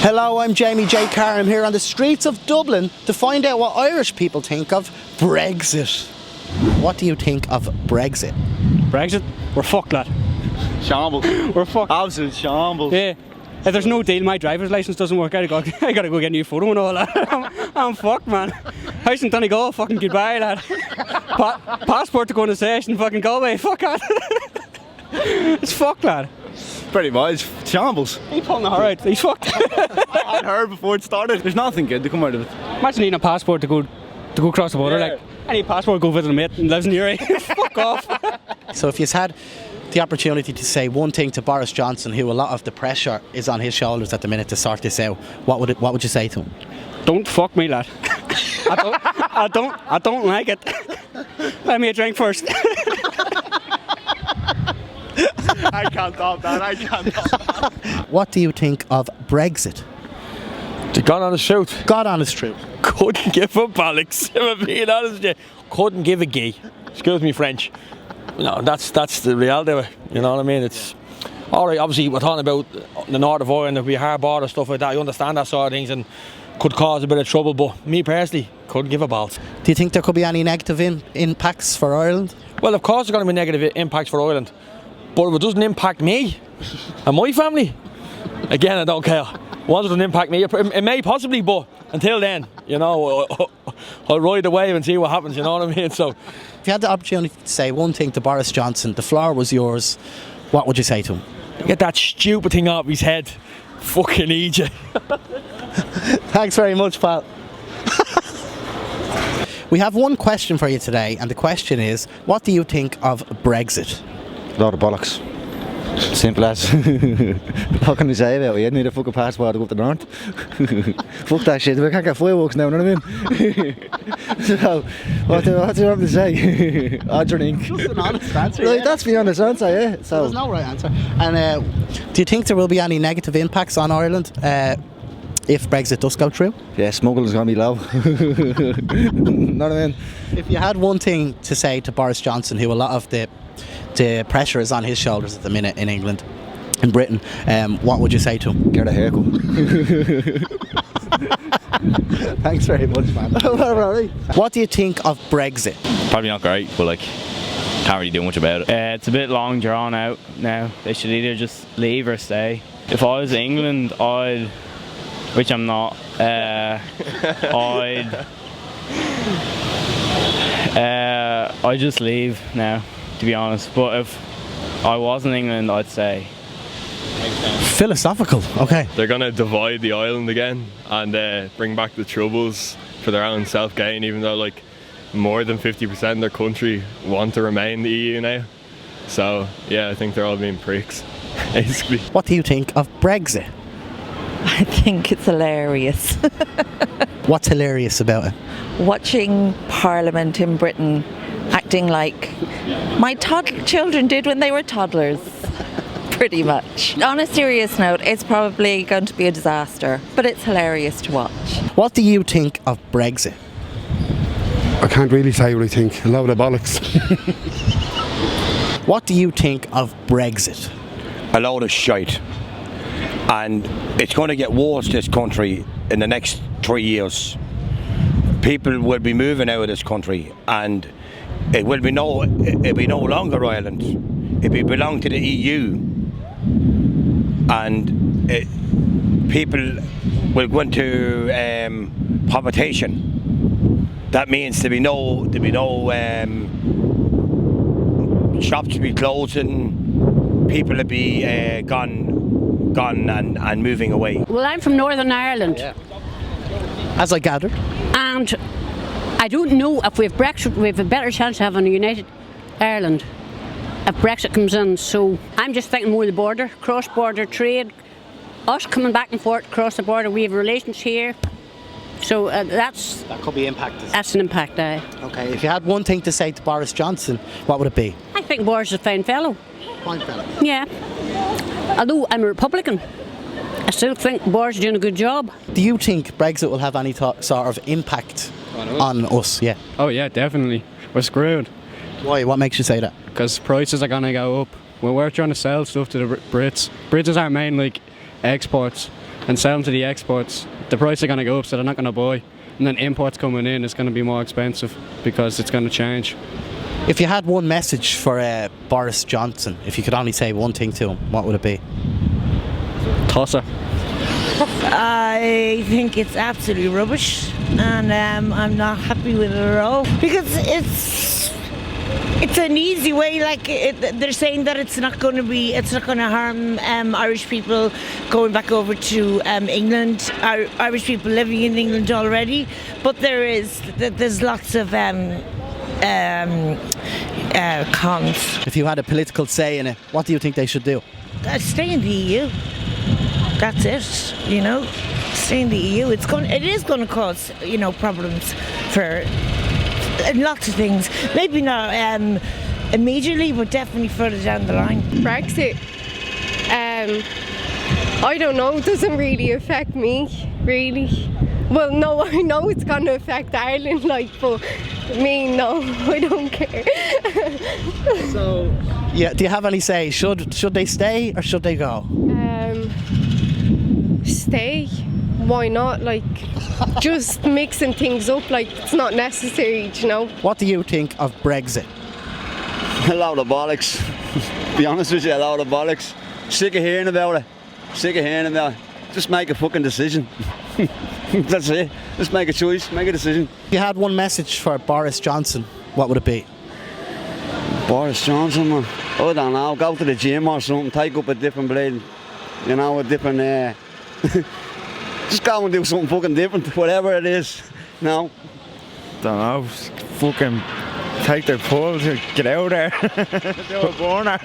Hello, I'm Jamie J. Carr. I'm here on the streets of Dublin to find out what Irish people think of Brexit. What do you think of Brexit? Brexit? We're fucked, lad. Shambles. We're fucked. Absolute shambles. Yeah. If there's no deal, my driver's licence doesn't work. I gotta go get a new photo and all that. I'm fucked, man. House in Donegal, fucking goodbye, lad. Passport to go on the session, fucking Galway, fuck that. It's fucked, lad. Pretty much. Shambles. He's pulling the heart out. He's fucked. I had heard before it started. There's nothing good to come out of it. Imagine needing a passport to go across the border. Yeah. Like, I need a passport to go visit a mate and lives in Uri. Fuck off. So if you've had the opportunity to say one thing to Boris Johnson, who a lot of the pressure is on his shoulders at the minute to sort this out, what would you say to him? Don't fuck me, lad. I don't like it. Let me a drink first. I can't top that. What do you think of Brexit? To God honest truth, God honest truth. couldn't give a bollocks. If I'm being honest with you, couldn't give a gee. Excuse me, French. No, that's the reality of it. You know what I mean? It's all right. Obviously, we're talking about the north of Ireland. There'll be hard border stuff like that. You understand that sort of things, and could cause a bit of trouble. But me personally, couldn't give a balls. Do you think there could be any negative impacts for Ireland? Well, of course, there's going to be negative impacts for Ireland, but if it doesn't impact me and my family, again, I don't care. Once it doesn't impact me, it may possibly, but until then, you know, I'll ride the wave and see what happens. You know what I mean? So, if you had the opportunity to say one thing to Boris Johnson, the floor was yours, what would you say to him? get that stupid thing off his head. Fucking need you. Thanks very much, pal. We have one question for you today, and the question is, what do you think of Brexit? Lot of bollocks. Simple as. What can I say about it? You need a fucking passport to go up the north. Fuck that shit. We can't get fireworks now, you know what I mean? So, what do you want me to say? I drink. Just an honest answer. Like, that's the honest answer, yeah. So there's no right answer. And do you think there will be any negative impacts on Ireland if Brexit does go through? yeah, smuggling's gonna be low. Know what I mean? If you had one thing to say to Boris Johnson, who a lot of the pressure is on his shoulders at the minute in England, in Britain, what would you say to him? Get a haircut. Thanks very much, man. What do you think of Brexit? Probably not great, but like, can't really do much about it. It's a bit long drawn out now. They should either just leave or stay. If I was England, which I'm not, I'd just leave now, to be honest. But if I was in England, I'd say. Philosophical, okay. They're going to divide the island again and bring back the troubles for their own self-gain, even though like more than 50% of their country want to remain in the EU now. So yeah, I think they're all being pricks, basically. What do you think of Brexit? I think it's hilarious. What's hilarious about it? Watching Parliament in Britain acting like my children did when they were toddlers. Pretty much. On a serious note, it's probably going to be a disaster, but it's hilarious to watch. What do you think of Brexit? I can't really say what I think. A load of bollocks. What do you think of Brexit? A load of shite. And it's going to get worse, this country, in the next 3 years. People will be moving out of this country, and it'll be no longer Ireland. It will belong to the EU. And people will go into habitation. That means there'll be no shops will be closing. People will be gone and moving away. Well, I'm from Northern Ireland. Yeah. As I gathered. And I don't know if we have Brexit, we have a better chance of having a united Ireland if Brexit comes in. So I'm just thinking more the border, cross-border trade, us coming back and forth across the border. We have relations here. So that could be impacted. That's an impact, aye. Okay, if you had one thing to say to Boris Johnson, what would it be? I think Boris is a fine fellow. Fine fellow. Yeah. Although I'm a Republican, I still think Boris is doing a good job. Do you think Brexit will have any sort of impact on us? Yeah. Oh yeah, definitely. We're screwed. Why? What makes you say that? Because prices are going to go up. When we're trying to sell stuff to the Brits is our main exports. and sell them to the exports, the price are going to go up, so they're not going to buy. And then imports coming in, it's going to be more expensive because it's going to change. If you had one message for Boris Johnson, if you could only say one thing to him, what would it be? Tosser. I think it's absolutely rubbish, and I'm not happy with it at all, because it's an easy way. Like they're saying that it's not going to harm Irish people going back over to England. Irish people living in England already, but there's lots of cons. If you had a political say in it, what do you think they should do? Stay in the EU. That's it. You know, stay in the EU. It is going to cause problems for lots of things. Maybe not immediately, but definitely further down the line. Brexit. I don't know. It doesn't really affect me, really. Well, no, I know it's going to affect Ireland, but me, no, I don't care. So, yeah, do you have any say? Should they stay or should they go? Stay. Why not? Just mixing things up, it's not necessary, What do you think of Brexit? A load of bollocks. Be honest with you, a load of bollocks. Sick of hearing about it. Just make a fucking decision. That's it. Just make a choice, make a decision. If you had one message for Boris Johnson, what would it be? Boris Johnson, man. I don't know. Go to the gym or something. Take up a different blade. A different... Just go and do something fucking different, whatever it is. No. Don't know. Fucking take their pulls and get out there. Do a burner.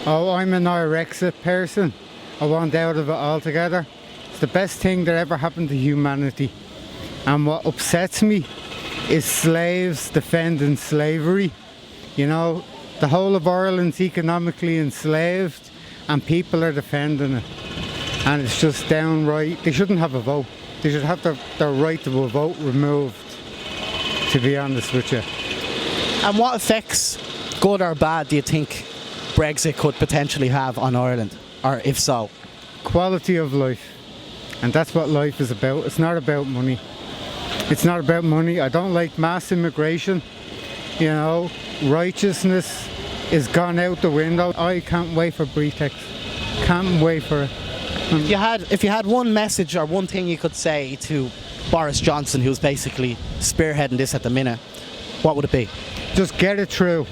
Oh, I'm an Brexit person. I want out of it altogether. It's the best thing that ever happened to humanity. And what upsets me is slaves defending slavery. The whole of Ireland's economically enslaved and people are defending it. And it's just downright, they shouldn't have a vote. They should have their right to a vote removed, to be honest with you. And what effects, good or bad, do you think Brexit could potentially have on Ireland? Or if so? Quality of life. And that's what life is about. It's not about money. It's not about money. I don't like mass immigration. Righteousness is gone out the window. I can't wait for Brexit. Can't wait for it. If you had one message or one thing you could say to Boris Johnson, who's basically spearheading this at the minute, what would it be? Just get it through.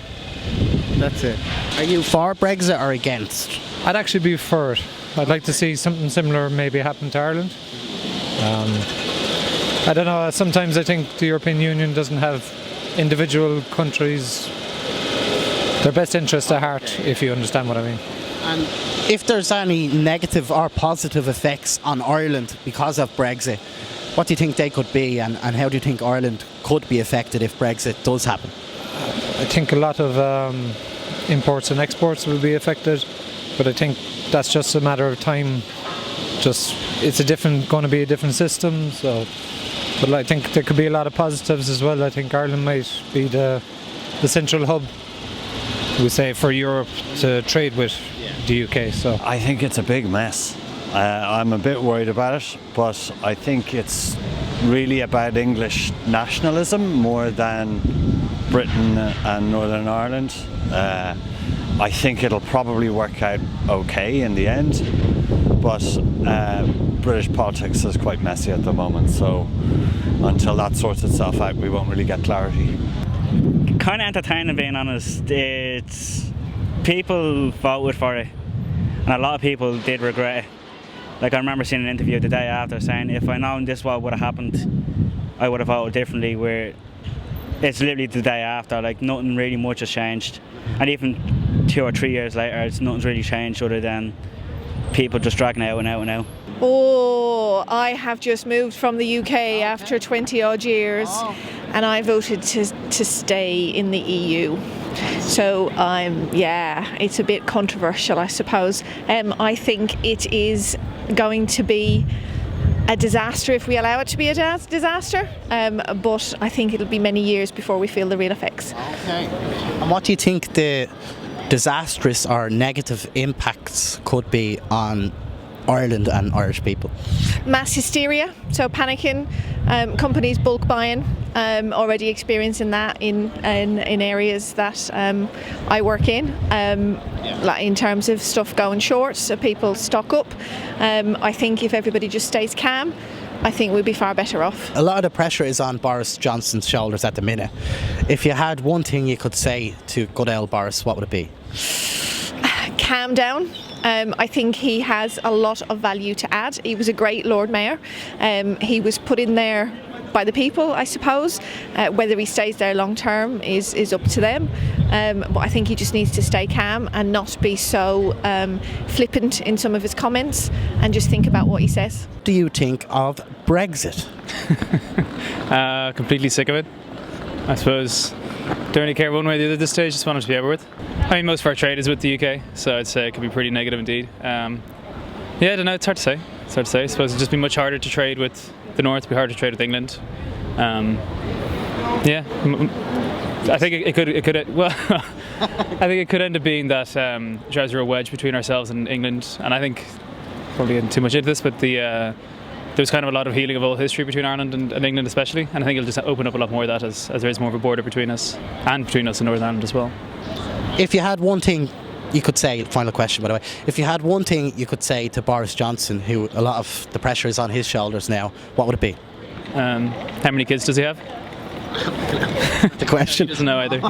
That's it. Are you for Brexit or against? I'd actually be for it. I'd like to see something similar maybe happen to Ireland. I don't know, sometimes I think the European Union doesn't have individual countries their best interests at heart, if you understand what I mean. And if there's any negative or positive effects on Ireland because of Brexit, what do you think they could be, and how do you think Ireland could be affected if Brexit does happen? I think a lot of imports and exports will be affected, but I think that's just a matter of time. It's going to be a different system, but I think there could be a lot of positives as well. I think Ireland might be the central hub, we say, for Europe to trade with the UK. So I think it's a big mess. I'm a bit worried about it, but I think it's really about English nationalism more than Britain and Northern Ireland. I think it'll probably work out okay in the end, but British politics is quite messy at the moment, so until that sorts itself out, we won't really get clarity. Kind of entertaining, being honest. It's people voted for it, and a lot of people did regret it. I remember seeing an interview the day after saying, if I known this what would have happened, I would have voted differently, where it's literally the day after, nothing really much has changed. And even 2 or 3 years later, nothing's really changed other than people just dragging it out and out and out. Oh, I have just moved from the UK after 20 odd years, and I voted to stay in the EU. So it's a bit controversial, I suppose. I think it is going to be a disaster if we allow it to be a disaster, but I think it'll be many years before we feel the real effects. Okay. And what do you think the disastrous or negative impacts could be on Ireland and Irish people? Mass hysteria, so panicking, companies bulk buying, already experiencing that in areas that I work in, like in terms of stuff going short, so people stock up. I think if everybody just stays calm, I think we'd be far better off. A lot of the pressure is on Boris Johnson's shoulders at the minute. If you had one thing you could say to good old Boris, what would it be? Calm down. I think he has a lot of value to add. He was a great Lord Mayor. He was put in there by the people, I suppose. Whether he stays there long term is up to them. But I think he just needs to stay calm and not be so flippant in some of his comments and just think about what he says. What do you think of Brexit? Completely sick of it. I suppose don't really care one way or the other at this stage, just want it to be over with. I mean, most of our trade is with the UK, so I'd say it could be pretty negative indeed. Yeah, I don't know, it's hard to say. I suppose it'd just be much harder to trade with the North, it'd be harder to trade with England. Yeah, I think it could. Well, I think it could end up being that drives a real wedge between ourselves and England, and I think probably getting too much into this, but there's kind of a lot of healing of old history between Ireland and England especially, and I think it'll just open up a lot more of that as there is more of a border between us and between us and Northern Ireland as well. If you had one thing you could say, final question by the way, if you had one thing you could say to Boris Johnson, who a lot of the pressure is on his shoulders now, what would it be? How many kids does he have? The question. He doesn't know either.